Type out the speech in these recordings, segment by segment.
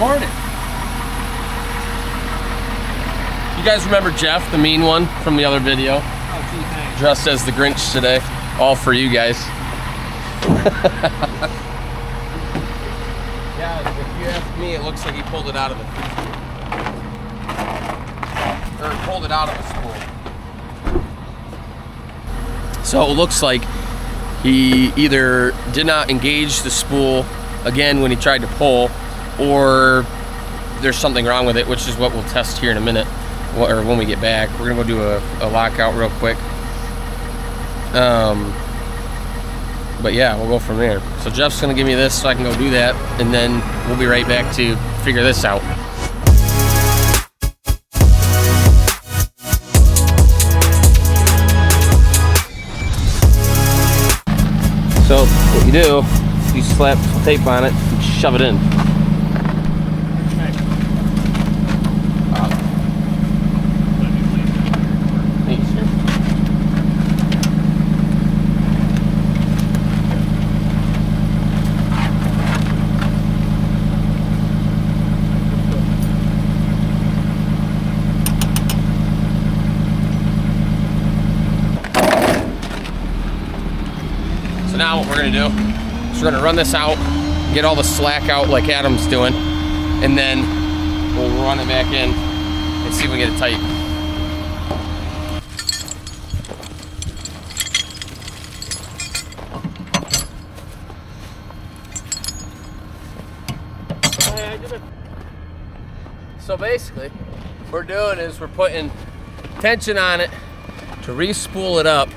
recording. You guys remember Jeff, the mean one from the other video? Oh, gee, thanks. Dressed as the Grinch today. All for you guys. Yeah, if you ask me, it looks like he pulled it out of the pulled it out of the spool. So it looks like he either did not engage the spool again when he tried to pull, or there's something wrong with it, which is what we'll test here in a minute, or when we get back. We're gonna go do a lockout real quick. But yeah, we'll go from there. So Jeff's gonna give me this so I can go do that, and then we'll be right back to figure this out. So what you do, you slap tape on it and shove it in. So now what we're gonna do is we're gonna run this out, get all the slack out like Adam's doing, and then we'll run it back in and see if we can get it tight. So basically, what we're doing is we're putting tension on it to re-spool it up.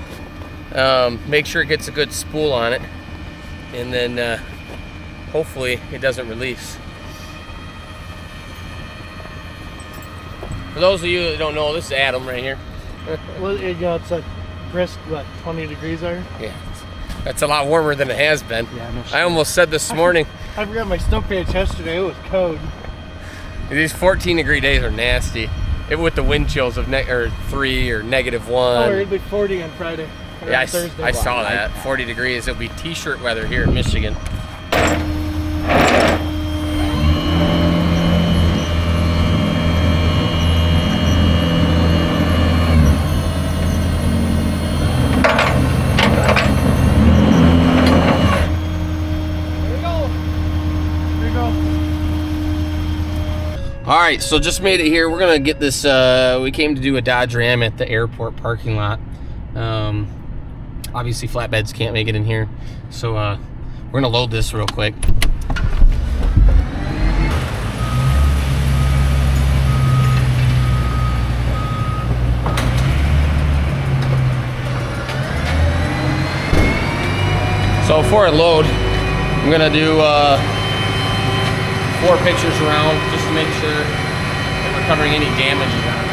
Make sure it gets a good spool on it, and then hopefully it doesn't release. For those of you that don't know, this is Adam right here. Well, it's a brisk, what, 20 degrees there? Yeah, that's a lot warmer than it has been. Yeah, no shit. I almost said this morning, I forgot my snow pants yesterday. It was cold. these 14-degree days are nasty. With the wind chills of 3 or -1. Oh, it'll be 40 on Friday. Yeah, Thursday. I saw that. 40 degrees. It'll be t-shirt weather here in Michigan. All right, so just made it here. We're gonna get this. We came to do a Dodge Ram at the airport parking lot. Obviously, flatbeds can't make it in here, so we're gonna load this real quick. So before I load, I'm gonna do 4 pictures around just to make sure that we're covering any damages on it.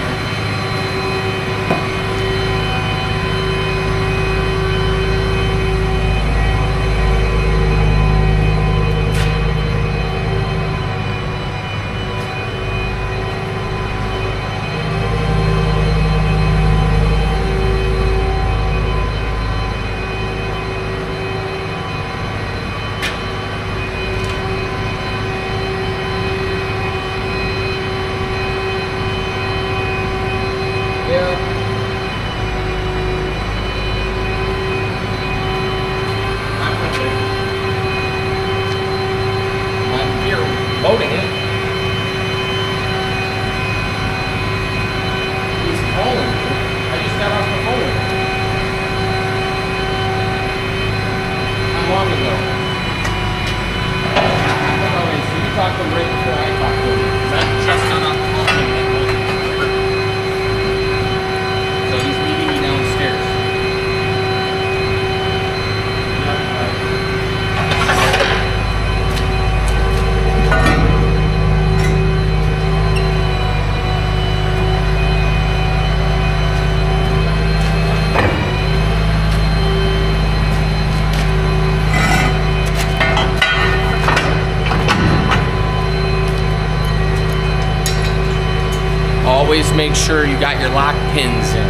Loading it. He's calling me. I just got off the phone. How long ago? Okay, so you talked to him right before I talked to him. That just got off the phone. So he's meeting me downstairs. Always make sure you got your lock pins in.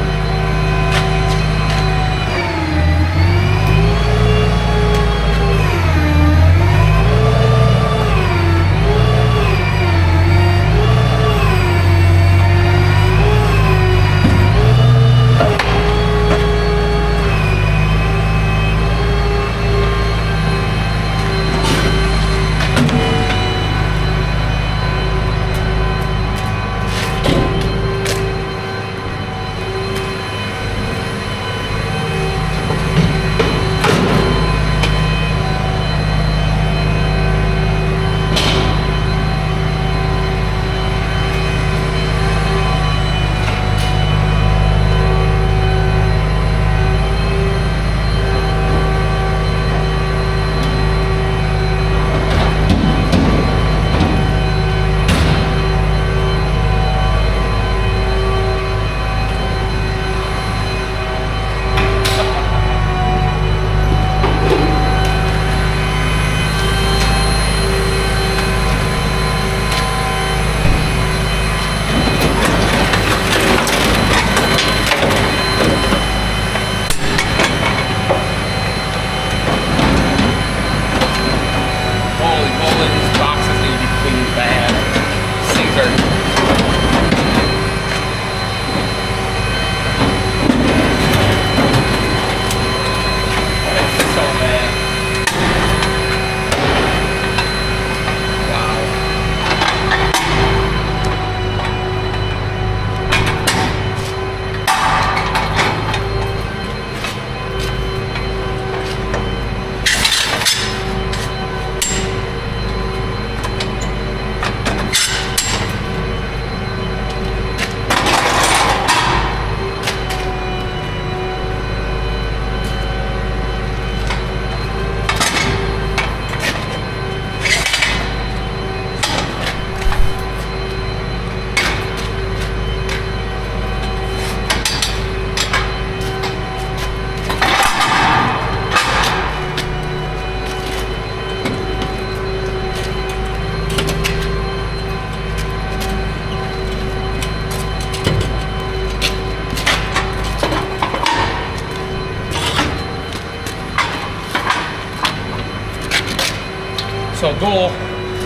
goal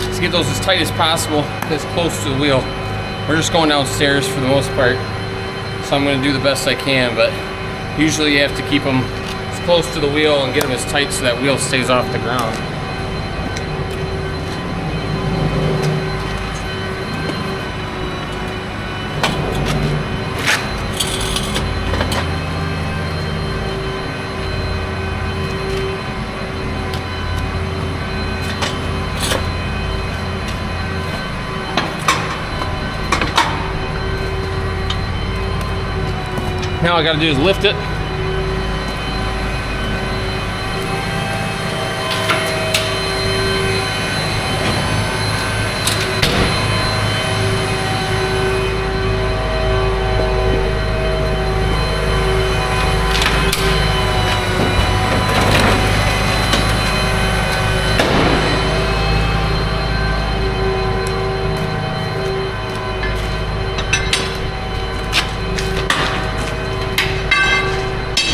is to get those as tight as possible, as close to the wheel. We're just going downstairs for the most part, so I'm going to do the best I can, but usually you have to keep them as close to the wheel and get them as tight so that wheel stays off the ground. Now all I gotta do is lift it.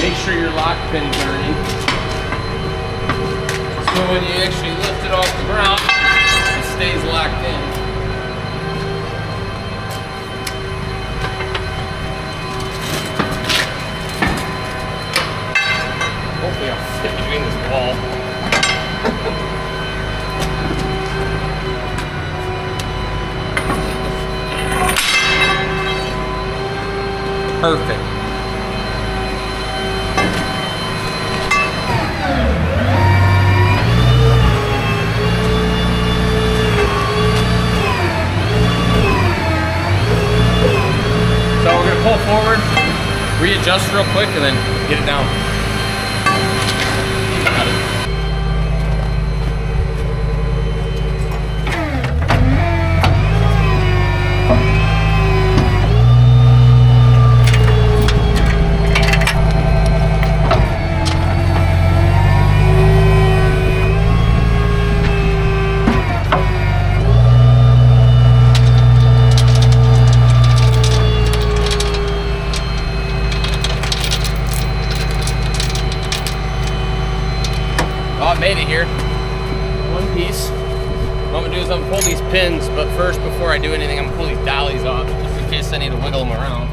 Make sure your lock pins are in. So when you actually lift it off the ground, it stays locked in. Hopefully I'll fit between this wall. Perfect. So we're gonna pull forward, readjust real quick, and then get it down. Got it. Made it here. One piece. What I'm gonna do is I'm gonna pull these pins, but first, before I do anything, I'm gonna pull these dollies off, just in case I need to wiggle them around.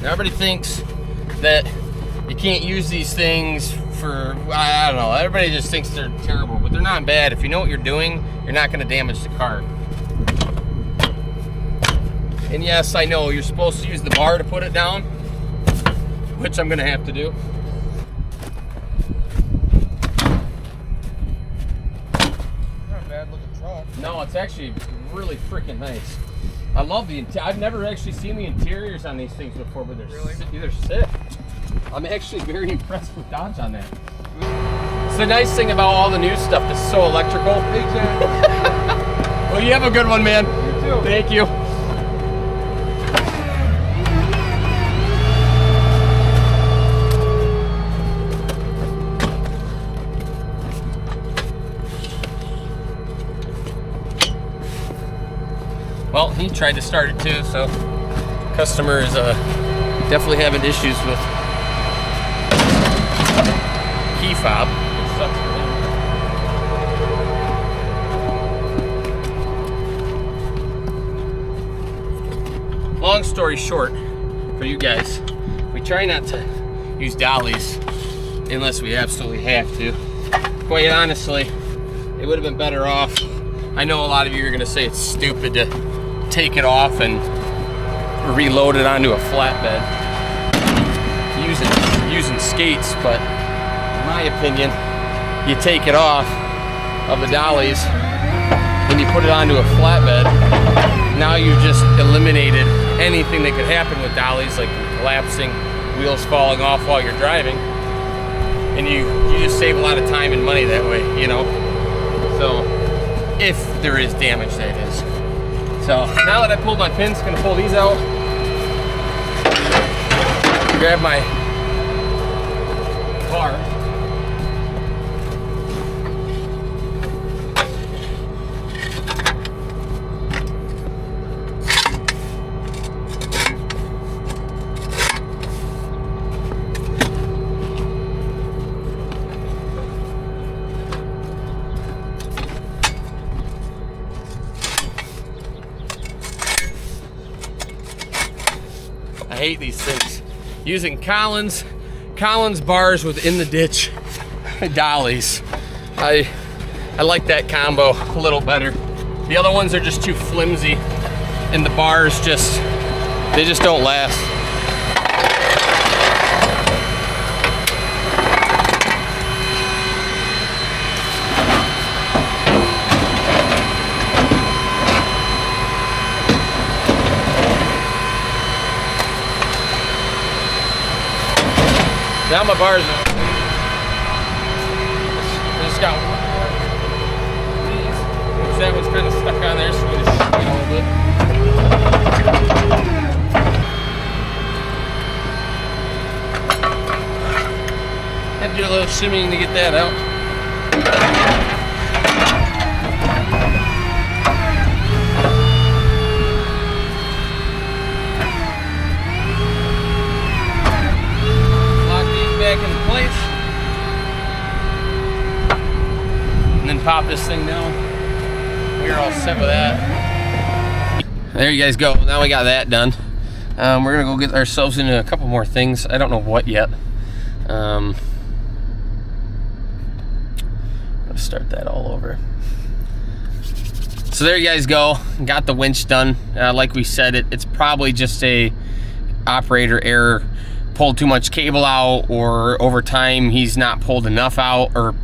Now, everybody thinks that you can't use these things for, I don't know, everybody just thinks they're terrible, but they're not bad. If you know what you're doing, you're not gonna damage the car. And yes, I know you're supposed to use the bar to put it down, which I'm gonna have to do. Not a bad looking truck. No, it's actually really freaking nice. I love the I've never actually seen the interiors on these things before, but they're sick. I'm actually very impressed with Dodge on that. It's the nice thing about all the new stuff that's so electrical. Exactly. Well, you have a good one, man. You too. Thank you. Well, he tried to start it too, so customer is definitely having issues with key fob. It sucks for them. Long story short, for you guys, we try not to use dollies unless we absolutely have to. Quite honestly, it would have been better off. I know a lot of you are gonna say it's stupid to take it off and reload it onto a flatbed using skates, but in my opinion, you take it off of the dollies and you put it onto a flatbed. Now you've just eliminated anything that could happen with dollies, like collapsing, wheels falling off while you're driving, and you just save a lot of time and money that way, you know. So if there is damage, that is. So now that I pulled my pins, gonna pull these out. Grab my bar. hate these things. Using Collins bars within the ditch dollies. I like that combo a little better. The other ones are just too flimsy, and the bars they just don't last. Now my bars are, I just got one. That one's kind of stuck on there, so we're gonna shake it a little bit. Had to do a little shimmying to get that out. Back into place, and then pop this thing down. We're all set with that. There you guys go. Now we got that done. We're gonna go get ourselves into a couple more things. I don't know what yet. Let's start that all over. So there you guys go. Got the winch done. Like we said, it's probably just a operator error. Pulled too much cable out, or over time he's not pulled enough out, or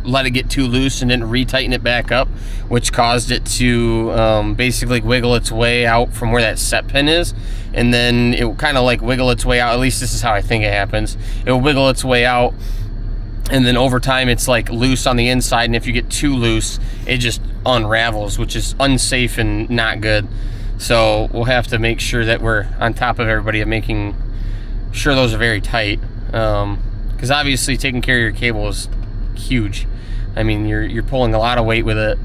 let it get too loose and didn't retighten it back up, which caused it to basically wiggle its way out from where that set pin is, and then it will kind of like wiggle its way out. At least this is how I think it happens. It will wiggle its way out, and then over time it's like loose on the inside, and if you get too loose it just unravels, which is unsafe and not good. So we'll have to make sure that we're on top of everybody and making sure those are very tight, because obviously taking care of your cable is huge. I mean, you're pulling a lot of weight with it.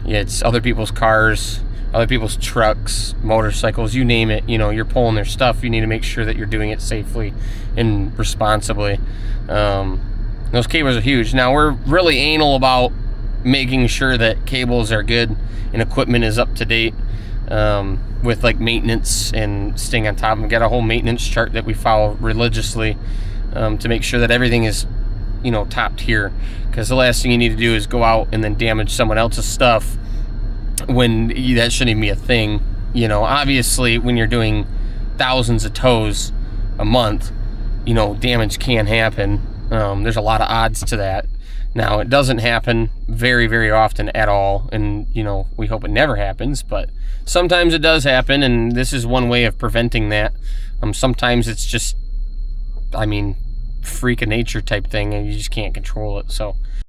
Yeah, it's other people's cars, other people's trucks, motorcycles, you name it. You know, you're pulling their stuff. You need to make sure that you're doing it safely and responsibly. Those cables are huge. Now, we're really anal about making sure that cables are good and equipment is up to date, with like maintenance and staying on top. We've got a whole maintenance chart that we follow religiously, to make sure that everything is, you know, top tier, because the last thing you need to do is go out and then damage someone else's stuff when that shouldn't even be a thing. You know, obviously when you're doing thousands of tows a month, you know, damage can happen. There's a lot of odds to that. Now, it doesn't happen very, very often at all, and, you know, we hope it never happens, but sometimes it does happen, and this is one way of preventing that. Sometimes it's just, I mean, freak of nature type thing, and you just can't control it. So